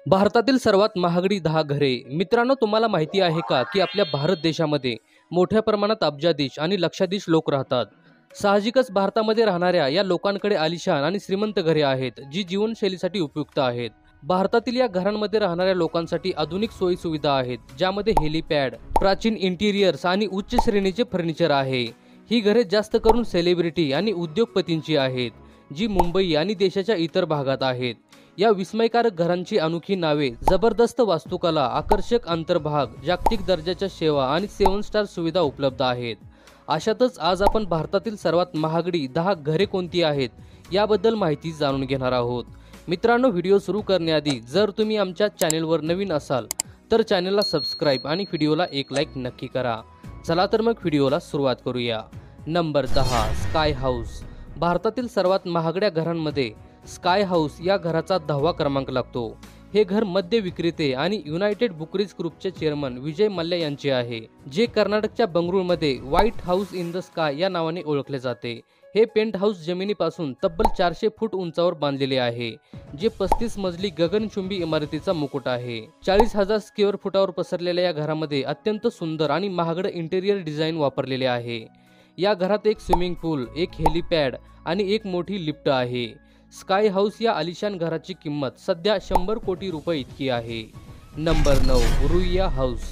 भारतातील सर्वात महागडी 10 घरे। मित्रांनो, तुम्हाला माहिती आहे का की आपल्या भारत देशामध्ये मोठ्या प्रमाणात अब्जाधीश आणि लक्षाधीश लोक राहतात। साहजिकच भारतामध्ये राहणाऱ्या या लोकांकडे आलिशान आणि श्रीमंत घरे आहेत, जी जीवनशैलीसाठी उपयुक्त आहेत। भारतातील या घरांमध्ये राहणाऱ्या लोकांसाठी आधुनिक सोयी सुविधा आहेत, ज्यामध्ये हेलिपॅड, प्राचीन इंटिरियर्स आणि उच्च श्रेणीचे फर्निचर आहे। ही घरे जास्त करून सेलिब्रिटी आणि उद्योगपतींची आहेत, जी मुंबई आणि देशाच्या इतर भागात आहेत। या विस्मयकारक घरांची अनोखी नावे, जबरदस्त वास्तुकला, आकर्षक अंतर्भाग, जागतिक दर्जाच्या सेवा आणि 7 स्टार सुविधा उपलब्ध आहेत। अशातच आज आपण भारतातील सर्वात महागडी 10 घरे कोणती आहेत याबद्दल माहिती जाणून घेणार आहोत। मित्रांनो, व्हिडिओ सुरू करण्याआधी जर तुम्ही आमच्या चॅनेलवर नवीन असाल तर चॅनेलला सबस्क्राइब आणि व्हिडिओला एक लाईक नक्की करा। चला तर मग व्हिडिओला सुरुवात करूया। Number 10, sky house. भारतातील सर्वात महागड्या घरांमध्ये स्काय हाऊस या घराचा 10वा क्रमांक लागतो। हे घर मद्य विक्रेते आणि युनायटेड बुकरीज ग्रुपचे चेअरमन विजय मल्ल्या यांचे आहे, जे कर्नाटकच्या बंगळुरूमध्ये white house in the sky या नावाने ओळखले जाते। हे पेंट हाऊस जमिनीपासून तब्बल 400 फूट उंचावर बांधलेले आहे, जे 35 मजली गगनचुंबी इमारतीचा मुकुट आहे। 40,000 स्क्वेअर फुटावर पसरलेल्या या घरामध्ये अत्यंत सुंदर आणि महागडे इंटेरियर डिझाईन वापरलेले आहे। या घरात एक स्विमिंग पूल, एक हेलिपॅड आणि एक मोठी लिफ्ट आहे। स्काय हाऊस या आलिशान घराची किंमत सध्या 100 कोटी रुपये इतकी आहे। Number 9, Ruia house.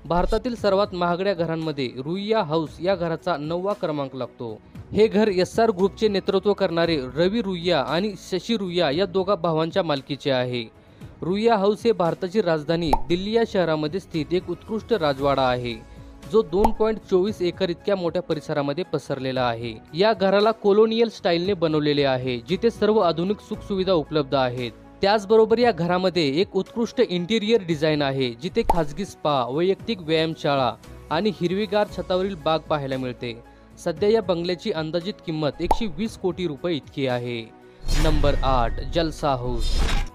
भारतातील सर्वात महागड्या घरांमध्ये रुईया हाऊस या घराचा 9वा क्रमांक लागतो। हे घर SR ग्रुपचे नेतृत्व करणारे रवी रुईया आणि शशी रुईया या दोघा भावांच्या मालकीचे आहे। रुईया हाऊस हे भारताची राजधानी दिल्ली या शहरामध्ये स्थित एक उत्कृष्ट राजवाडा आहे, जो 2.24 एकर इतक्या मोठ्या परिसरामध्ये पसरलेला आहे। या घराला कोलोनियल स्टाईलने बनवलेले आहे, जिथे सर्व आधुनिक सुखसुविधा उपलब्ध आहेत। त्याचबरोबर या घरामध्ये एक उत्कृष्ट इंटिरियर डिझाईन आहे, जिथे खाजगी स्पा, वैयक्तिक व्यायामशाळा आणि हिरवीगार छतावरील बाग पाहायला मिळते। सध्या या बंगल्याची अंदाजित किंमत 120 कोटी रुपये इतकी आहे। नंबर 8, जलसा हाऊस।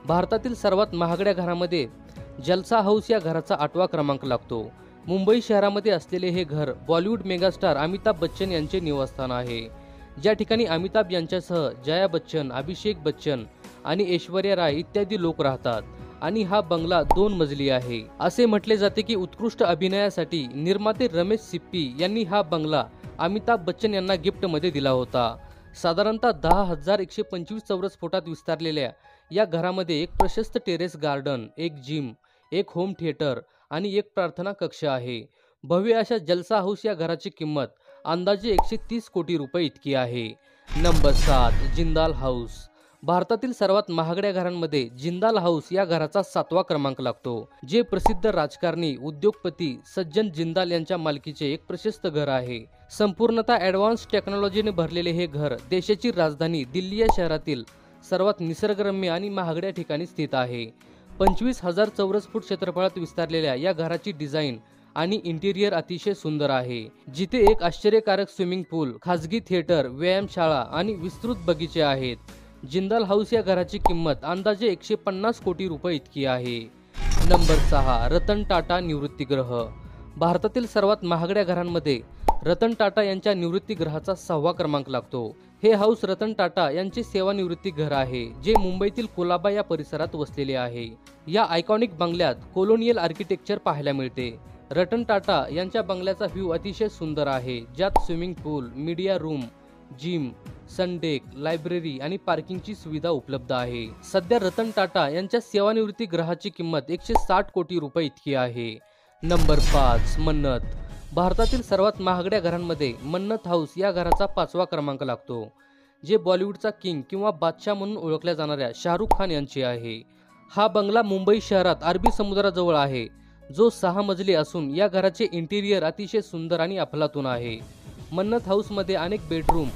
भारतातील सर्वात महागड्या घरामध्ये जलसा हाऊस या घराचा 8वा क्रमांक लागतो। मुंबई शहरामध्ये असलेले हे घर बॉलिवूड मेगास्टार अमिताभ बच्चन यांचे निवासस्थान आहे, ज्या ठिकाणी अमिताभ यांच्यासह जया बच्चन, अभिषेक बच्चन आणि ऐश्वर्या राय इत्यादी लोक राहतात। आणि हा बंगला 2 मजली आहे। असे म्हटले जाते की उत्कृष्ट अभिनयासाठी निर्माते रमेश सिप्पी यांनी हा बंगला अमिताभ बच्चन यांना गिफ्टमध्ये दिला होता। साधारणतः 10,125 चौरस फुटात विस्तारलेल्या या घरामध्ये एक प्रशस्त टेरेस गार्डन, एक जिम, एक होम थिएटर आणि एक प्रार्थना कक्ष आहे। भव्य अशा जलसा हाऊस या घराची किंमत अंदाजे 130 कोटी रुपये इतकी आहे। Number 7, Jindal house. भारतातील सर्वात महागड्या घरांमध्ये जिंदाल हाऊस या घराचा 7वा क्रमांक लागतो, जे प्रसिद्ध राजकारणी, उद्योगपती सज्जन जिंदाल यांच्या मालकीचे एक प्रशस्त घर आहे। संपूर्णतः ॲडव्हान्स टेक्नॉलॉजीने भरलेले हे घर देशाची राजधानी दिल्ली या शहरातील सर्वात निसर्गरम्य आणि महागड्या ठिकाणी स्थित आहे। 25,000 चौरस फूट क्षेत्रफळात विस्तारलेल्या या घराची डिझाईन आणि इंटिरियर अतिशय सुंदर आहे, जिथे एक आश्चर्यकारक स्विमिंग पूल, खाजगी थिएटर, व्यायामशाळा आणि विस्तृत बगीचे आहेत। जिंदाल हाऊस या घराची किंमत अंदाजे 150 कोटी रुपये इतकी आहे। नंबर 6, रतन टाटा निवृत्तीगृह। भारतातील सर्वात महागड्या घरांमध्ये रतन टाटा यांच्या निवृत्तीगृहाचा 6वा क्रमांक लागतो। हे हाऊस रतन टाटा यांचे सेवानिवृत्ती घर आहे, जे मुंबईतील कोलाबा या परिसरात वसलेले आहे। या आयकॉनिक बंगल्यात कोलोनियल आर्किटेक्चर पाहायला मिळते। रतन टाटा यांच्या बंगल्याचा व्ह्यू अतिशय सुंदर आहे, ज्यात स्विमिंग पूल, मीडिया रूम, जिम, सनडेक, लायब्ररी आणि पार्किंगची सुविधा उपलब्ध आहे। सध्या रतन टाटा यांच्या सेवानिवृत्ती गृहाची किंमत 160 कोटी रुपये इतकी आहे। नंबर 5, मन्नत। भारतातील सर्वात महागड्या घरांमध्ये मन्नत हाऊस या घराचा 5वा क्रमांक लागतो, जे बॉलिवूडचा किंग किंवा बादशाह म्हणून ओळखल्या जाणाऱ्या शाहरुख खान यांचे आहे। हा बंगला मुंबई शहरात अरबी समुद्राजवळ आहे, जो 6 मजली असून या घराचे इंटिरियर अतिशय सुंदर आणि अफलातून आहे। मन्नत हाऊसमध्ये अनेक बेडरूम,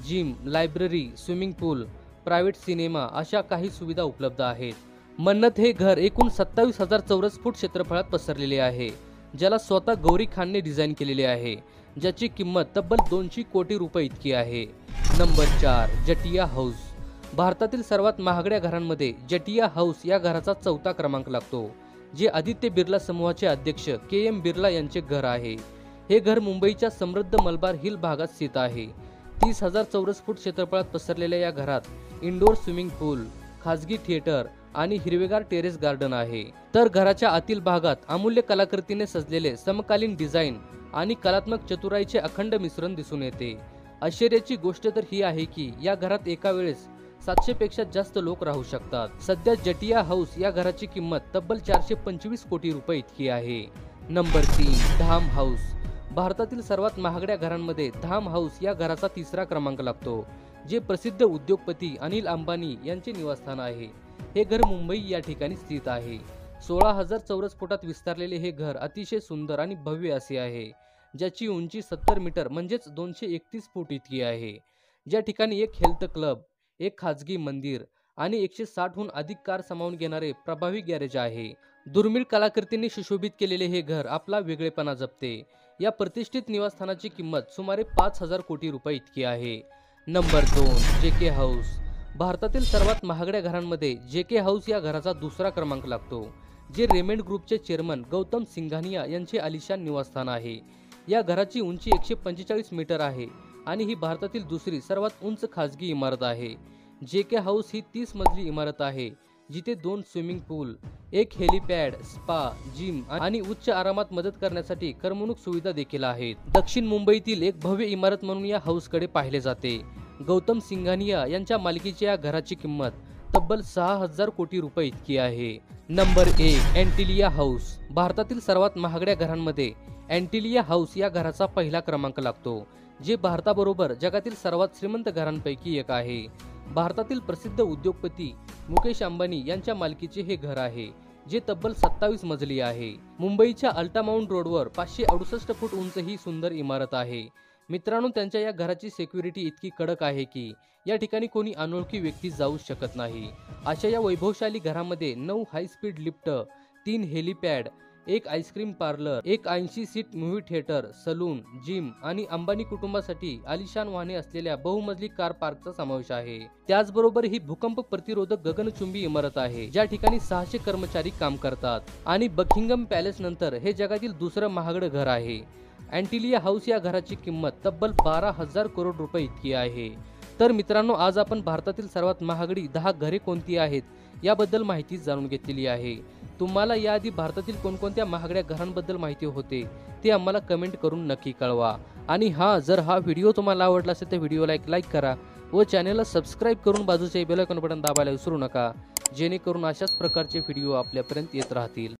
जिम, लायब्ररी, स्विमिंग पूल, प्रायव्हेट सिनेमा अशा काही सुविधा उपलब्ध आहेत। मन्नत हे घर एकूण 27,000 चौरस फूट क्षेत्रफळात पसरलेले आहे, ज्याला स्वतः गौरी खानने डिझाईन केलेले आहे, ज्याची किंमत तब्बल 200 कोटी रुपये इतकी आहे। Number 4, Jatia house. भारतातील सर्वात महागड्या घरांमध्ये जटिया हाऊस या घराचा 4था क्रमांक लागतो, जे आदित्य बिर्ला समूहाचे अध्यक्ष KM बिर्ला यांचे घर आहे। हे घर मुंबईच्या समृद्ध मलबार हिल भागात स्थित आहे। 30,000 चौरस फूट क्षेत्रफळात पसरलेल्या या घरात इंडोर स्विमिंग पूल, खाजगी थिएटर आणि हिरवेगार टेरेस गार्डन आहे। तर घराच्या आतील भागात अमूल्य कलाकृतीने सजलेले समकालीन डिझाईन आणि कलात्मक चतुराईचे अखंड मिश्रण दिसून येते। आश्चर्याची गोष्ट तर ही आहे की या घरात एका वेळेस 700 पेक्षा जास्त लोक राहू शकतात। सध्या जटिया हाऊस या घराची किंमत तब्बल 425 कोटी रुपये इतकी आहे। नंबर 3, धाम हाऊस। भारतातील सर्वात महागड्या घरांमध्ये धाम हाऊस या घराचा तिसरा क्रमांक लागतो, जे प्रसिद्ध उद्योगपती अनिल अंबानी यांचे निवासस्थान आहे। हे घर मुंबई या ठिकाणी स्थित आहे। 16,000 चौरस फुटात विस्तारलेले हे घर अतिशय सुंदर आणि भव्य असे आहे, ज्याची उंची 70 मीटर म्हणजेच 231 फूट इतकी आहे। ज्या ठिकाणी एक हेल्थ क्लब, एक खाजगी मंदिर आणि 160हून अधिक कार सामावून घेणारे प्रभावी गॅरेज आहे। दुर्मिळ कलाकृतींनी सुशोभित केलेले हे घर आपला वेगळेपणा जपते। या प्रतिष्ठित निवासस्थानाची किंमत सुमारे 5,000 कोटी रुपये इतकी आहे। Number 2, JK house. भारतातील सर्वात महागड्या घरांमध्ये जेके हाऊस या घराचा दुसरा क्रमांक लागतो, जे रेमंड ग्रुपचे चेअरमन गौतम सिंघानिया यांचे आलिशान निवासस्थान आहे। या घराची उंची 145 मीटर आहे आणि ही भारतातील दुसरी सर्वात उंच खाजगी इमारत आहे। जेके हाऊस ही 30 मजली इमारत आहे, जिथे 2 स्विमिंग पूल, एक हेलिपॅड, स्पा, जिम आणि उच्च आरामात मदत करण्यासाठी करमणूक सुविधा देखील आहेत। दक्षिण मुंबईतील एक भव्य इमारत म्हणून या हाऊसकडे पाहिले जाते। गौतम सिंघानिया यांच्या मालकीच्या या घराची किंमत तब्बल 6,000 कोटी रुपये इतकी आहे। Number 1, Antilia house. भारतातील सर्वात महागड्या घरांमध्ये अँटिलिया हाऊस या घराचा पहिला क्रमांक लागतो, जे भारताबरोबर जगातील सर्वात श्रीमंत घरांपैकी एक आहे। भारतातील प्रसिद्ध उद्योगपती मुकेश अंबानी यांच्या मालकीचे हे घर आहे, जे तब्बल 27 मजली आहे। मुंबईच्या अल्टामाउंट रोडवर 568 फूट उंच ही सुंदर इमारत आहे। मित्रांनो, त्यांच्या या घराची सिक्युरिटी इतकी कडक आहे की या ठिकाणी कोणी अनोळखी व्यक्ती जाऊ शकत नाही। अशा या वैभवशाली घरामध्ये 9 हाय स्पीड लिफ्ट, 3 हेलिपॅड, एक आईस्क्रीम पार्लर, एक 80 seat movie theatre, salon, gym आणि अंबानी कुटुंबासाठी आलिशान वाहने असलेल्या बहुमजली कार पार्कचा समावेश आहे। त्याचबरोबर ही भूकंप प्रतिरोधक गगनचुंबी इमारत आहे, ज्या ठिकाणी 600 कर्मचारी काम करतात आणि बकिंगहॅम पॅलेस नंतर हे जगातील दुसरं महागडं घर आहे। अँटिलिया हाऊस या घराची किंमत तब्बल 12,000 करोड रुपये इतकी आहे। तर मित्रांनो, आज आपण भारतातील सर्वात महागडी 10 घरे कोणती आहेत याबद्दल माहिती जाणून घेतलेली आहे। तुम्हाला याआधी भारतातील कोणकोणत्या महागड्या घरांबद्दल माहिती होते ते आम्हाला कमेंट करून नक्की कळवा। आणि जर हा व्हिडिओ तुम्हाला आवडला असेल तर व्हिडिओला एक लाईक करा व चॅनलला सबस्क्राईब करून बाजूचे बेल आयकॉन बटन दाबायला विसरू नका, जेणेकरून अशाच प्रकारचे व्हिडिओ आपल्यापर्यंत येत राहतील।